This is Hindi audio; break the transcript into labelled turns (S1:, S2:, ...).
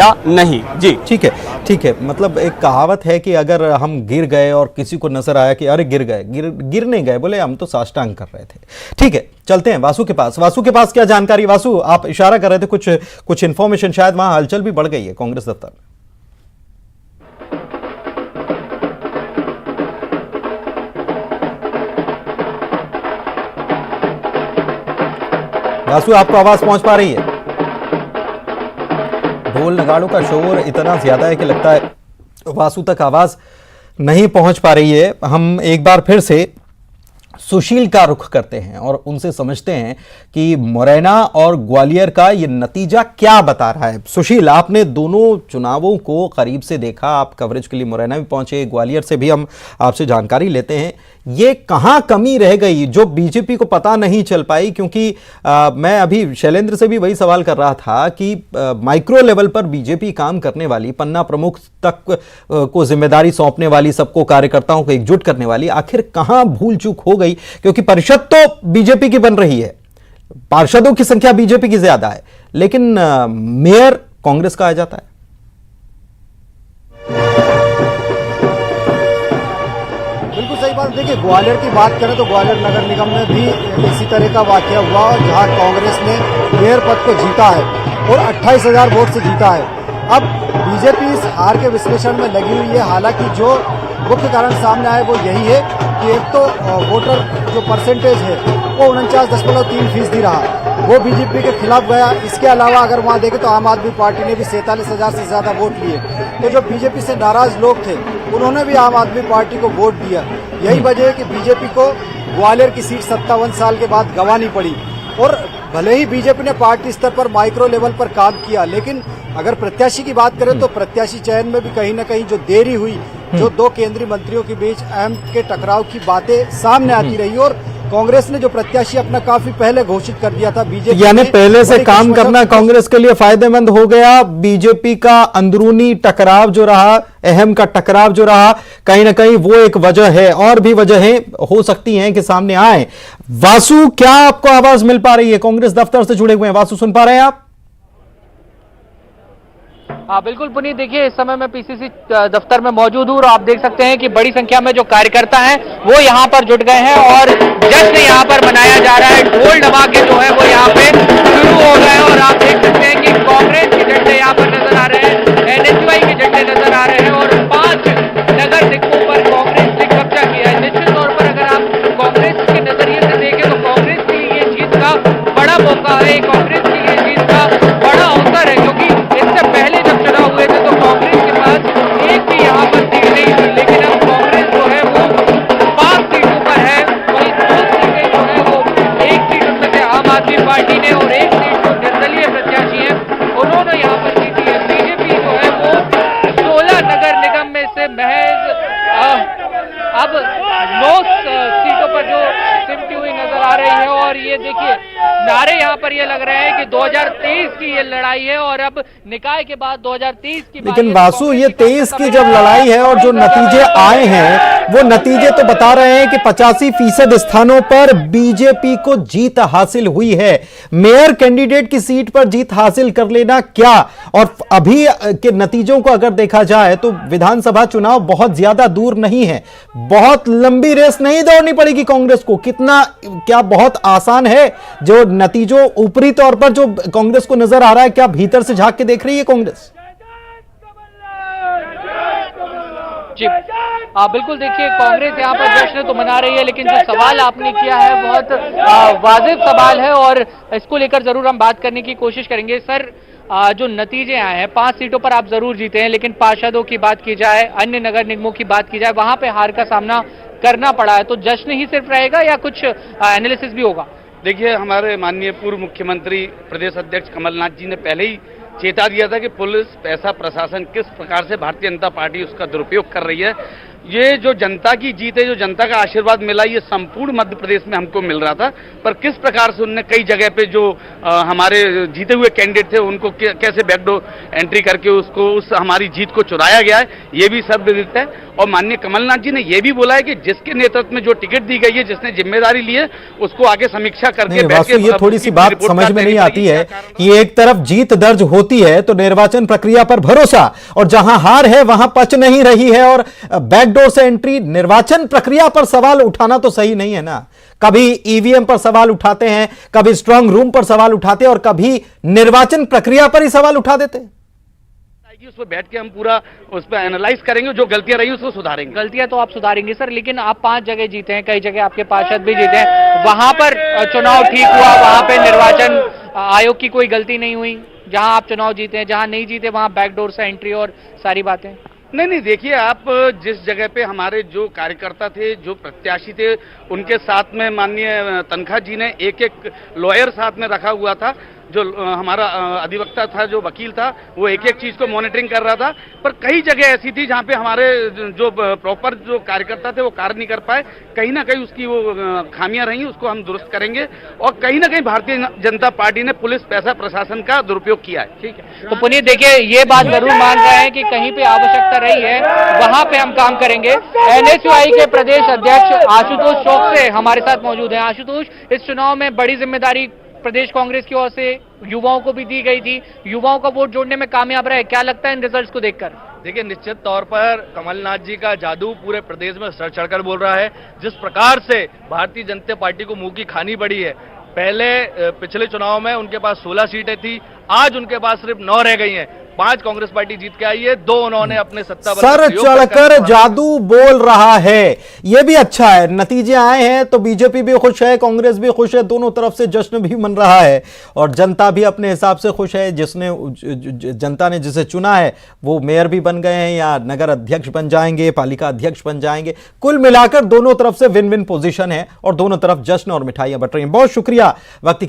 S1: या नहीं। जी
S2: ठीक है, ठीक है। मतलब एक कहावत है कि अगर हम गिर गए और किसी को नजर आया कि अरे गिर गए, गिर नहीं गए, बोले हम तो साष्टांग कर रहे थे। ठीक है, चलते हैं वासु के पास। वासु के पास क्या जानकारी? वासु, आप इशारा कर रहे थे कुछ इंफॉर्मेशन, शायद वहां हलचल भी बढ़ गई है कांग्रेस दफ्तर में। वासु, आपको आवाज पहुंच पा रही है? ढोल नगाड़ों का शोर इतना ज्यादा है कि लगता है वासु तक आवाज नहीं पहुंच पा रही है। हम एक बार फिर से सुशील का रुख करते हैं और उनसे समझते हैं कि मुरैना और ग्वालियर का ये नतीजा क्या बता रहा है। सुशील, आपने दोनों चुनावों को करीब से देखा, आप कवरेज के लिए मुरैना भी पहुंचे, ग्वालियर से भी हम आपसे जानकारी लेते हैं। ये कहां कमी रह गई जो बीजेपी को पता नहीं चल पाई? क्योंकि मैं अभी शैलेंद्र से भी वही सवाल कर रहा था कि माइक्रो लेवल पर बीजेपी काम करने वाली, पन्ना प्रमुख तक को जिम्मेदारी सौंपने वाली, सबको कार्यकर्ताओं को एकजुट करने वाली, आखिर कहां भूल चूक हो गई? क्योंकि परिषद तो बीजेपी की बन रही है, पार्षदों की संख्या बीजेपी की ज्यादा है, लेकिन मेयर कांग्रेस का आ जाता है।
S3: बिल्कुल सही बात। देखिए, ग्वालियर की बात करें तो ग्वालियर नगर निगम में भी इसी तरह का वाकया हुआ, जहां कांग्रेस ने मेयर पद को जीता है और 28,000 वोट से जीता है। अब बीजेपी इस हार के विश्लेषण में लगी हुई है। हालांकि जो मुख्य कारण सामने आया वो यही है कि एक तो वोटर जो परसेंटेज है वो 49.3% रहा, वो बीजेपी के खिलाफ गया। इसके अलावा अगर वहां देखें तो आम आदमी पार्टी ने भी 47,000 से ज्यादा वोट लिए। तो जो बीजेपी से नाराज लोग थे उन्होंने भी आम आदमी पार्टी को वोट दिया। यही वजह है कि बीजेपी को ग्वालियर की सीट 57 साल के बाद गंवानी पड़ी। और भले ही बीजेपी ने पार्टी स्तर पर माइक्रो लेवल पर काम किया, लेकिन अगर प्रत्याशी की बात करें तो प्रत्याशी चयन में भी कहीं न कहीं जो देरी हुई, जो दो केंद्रीय मंत्रियों के बीच अहम के टकराव की बातें सामने आती रही, और कांग्रेस ने जो प्रत्याशी अपना काफी पहले घोषित कर दिया था, बीजेपी
S2: यानी पहले से काम करना कांग्रेस के लिए फायदेमंद हो गया। बीजेपी का अंदरूनी टकराव जो रहा, अहम का टकराव जो रहा, कहीं ना कहीं वो एक वजह है, और भी वजहें हो सकती हैं कि सामने आए। वासु, क्या आपको आवाज मिल पा रही है? कांग्रेस दफ्तर से जुड़े हुए हैं वासु, सुन पा रहे हैं आप?
S4: हाँ बिल्कुल पुनीत, देखिए इस समय मैं पीसीसी दफ्तर में मौजूद हूँ और आप देख सकते हैं कि बड़ी संख्या में जो कार्यकर्ता हैं वो यहाँ पर जुट गए हैं और जश्न यहाँ पर मनाया जा रहा है। ढोल धमाके जो है वो यहाँ पे शुरू हो गए हैं और आप देख सकते हैं कि कांग्रेस के झंडे यहाँ पर नजर आ रहे हैं, एनएसयूआई के झंडे नजर आ रहे हैं और 5 नगर निगमों पर कांग्रेस ने कब्जा किया है। निश्चित तौर पर अगर आप कांग्रेस के नजरिए से देखें तो कांग्रेस की ये जीत का बड़ा मौका है, कांग्रेस की ये जीत का बड़ा अवसर है, क्योंकि इससे पहले जब चुनाव हुए थे तो कांग्रेस के पास एक भी यहाँ पर सीट नहीं थी, लेकिन अब कांग्रेस जो है वो 5 सीटों पर है। वही 2 सीटें जो है वो एक सीट उनमें से आम आदमी पार्टी ने और एक सीट जो निर्दलीय प्रत्याशी है उन्होंने यहाँ पर जीती है। बीजेपी जो है वो 16 नगर निगम में से महज अब 9 सीटों पर जो सिमटी हुई नजर आ रही है। और ये देखिए नारे यहाँ पर ये लग रहे हैं कि 2023 की ये लड़ाई है और अब निकाय के बाद 2023 की।
S2: लेकिन वासु, ये 23 की जब लड़ाई है और जो नतीजे आए हैं वो नतीजे तो बता रहे हैं कि 85% स्थानों पर बीजेपी को जीत हासिल हुई है। मेयर कैंडिडेट की सीट पर जीत हासिल कर लेना क्या, और अभी के नतीजों को अगर देखा जाए तो विधानसभा चुनाव बहुत ज्यादा दूर नहीं है, बहुत लंबी रेस नहीं दौड़नी पड़ेगी कांग्रेस को। कितना क्या बहुत आसान है जो नतीजों ऊपरी तौर पर जो कांग्रेस को नजर आ रहा है, क्या भीतर से झांक के देख रही है कांग्रेस?
S4: जी बिल्कुल, देखिए कांग्रेस यहाँ पर जश्न तो मना रही है, लेकिन जो सवाल आपने किया है बहुत वाजिब सवाल है और इसको लेकर जरूर हम बात करने की कोशिश करेंगे। सर, जो नतीजे आए हैं 5 सीटों पर आप जरूर जीते हैं, लेकिन पार्षदों की बात की जाए, अन्य नगर निगमों की बात की जाए, वहां पे हार का सामना करना पड़ा है, तो जश्न ही सिर्फ रहेगा या कुछ एनालिसिस भी होगा?
S1: देखिए, हमारे माननीय पूर्व मुख्यमंत्री प्रदेश अध्यक्ष कमलनाथ जी ने पहले ही चेता दिया था कि पुलिस, पैसा, प्रशासन किस प्रकार से भारतीय जनता पार्टी उसका दुरुपयोग कर रही है। ये जो जनता की जीत है, जो जनता का आशीर्वाद मिला, ये संपूर्ण मध्य प्रदेश में हमको मिल रहा था। पर किस प्रकार से उनने कई जगह पे जो हमारे जीते हुए कैंडिडेट थे उनको कैसे बैकडोर एंट्री करके उस हमारी जीत को चुराया गया है, ये भी सर्वविदित है। और माननीय कमलनाथ जी ने ये भी बोला है कि जिसके नेतृत्व में जो टिकट दी गई है, जिसने जिम्मेदारी ली है, उसको आगे समीक्षा करके
S2: वासु, ये थोड़ी सी बात समझ में नहीं आती है कि एक तरफ जीत दर्ज होती है तो निर्वाचन प्रक्रिया पर भरोसा, और जहां हार है वहां पच नहीं रही है, और बैकडोर से एंट्री। निर्वाचन प्रक्रिया पर सवाल उठाना तो सही नहीं है ना। कभी ईवीएम पर सवाल उठाते हैं, कभी स्ट्रांग रूम पर सवाल उठाते हैं, और कभी निर्वाचन प्रक्रिया पर ही सवाल उठा देते हैं।
S1: उस पर बैठ के हम पूरा उस पर एनालाइज करेंगे, जो गलतियां रही उसको सुधारेंगे।
S4: गलतियां तो आप सुधारेंगे सर, लेकिन आप 5 जगह जीते हैं, कई जगह आपके पार्षद भी जीते हैं, वहां पर चुनाव ठीक हुआ, वहां पे निर्वाचन आयोग की कोई गलती नहीं हुई। जहां आप चुनाव जीते हैं, जहां नहीं जीते वहां बैकडोर से एंट्री और सारी बातें।
S1: नहीं, देखिए, आप जिस जगह पे हमारे जो कार्यकर्ता थे, जो प्रत्याशी थे, उनके साथ में माननीय तनखा जी ने एक लॉयर साथ में रखा हुआ था, जो हमारा अधिवक्ता था, जो वकील था, वो एक चीज को मॉनिटरिंग कर रहा था। पर कई जगह ऐसी थी जहां पे हमारे जो प्रॉपर जो कार्यकर्ता थे वो कार्य नहीं कर पाए। कहीं ना कहीं उसकी वो खामियां रही, उसको हम दुरुस्त करेंगे। और कहीं ना कहीं भारतीय जनता पार्टी ने पुलिस, पैसा, प्रशासन का दुरुपयोग किया है। ठीक है,
S4: तो पुनीत देखिए, ये बात जरूर मान रहे हैं कि कहीं पे आवश्यकता रही है वहां पे हम काम करेंगे। एनएसयूआई के प्रदेश अध्यक्ष आशुतोष चौकसे हमारे साथ मौजूद हैं। आशुतोष, इस चुनाव में बड़ी जिम्मेदारी प्रदेश कांग्रेस की ओर से युवाओं को भी दी गई थी, युवाओं का वोट जोड़ने में कामयाब रहे, क्या लगता है इन रिजल्ट्स को देखकर?
S5: देखिए, निश्चित तौर पर कमलनाथ जी का जादू पूरे प्रदेश में सर चढ़कर बोल रहा है। जिस प्रकार से भारतीय जनता पार्टी को मुंह की खानी पड़ी है, पहले पिछले चुनाव में उनके पास 16 सीटें थी, आज उनके पास सिर्फ 9 रह गई हैं। 5 कांग्रेस पार्टी जीत के आई है, 2 उन्होंने अपने सत्ता
S2: सर चढ़कर जादू बोल रहा है, यह भी अच्छा है। नतीजे आए हैं तो बीजेपी भी खुश है, कांग्रेस भी खुश है, दोनों तरफ से जश्न भी मन रहा है, और जनता भी अपने हिसाब से खुश है। जनता ने जिसे चुना है वो मेयर भी बन गए हैं, या नगर अध्यक्ष बन जाएंगे, पालिका अध्यक्ष बन जाएंगे। कुल मिलाकर दोनों तरफ से विन विन पोजीशन है, और दोनों तरफ जश्न और मिठाइयां बट रही हैं। बहुत शुक्रिया वक्त की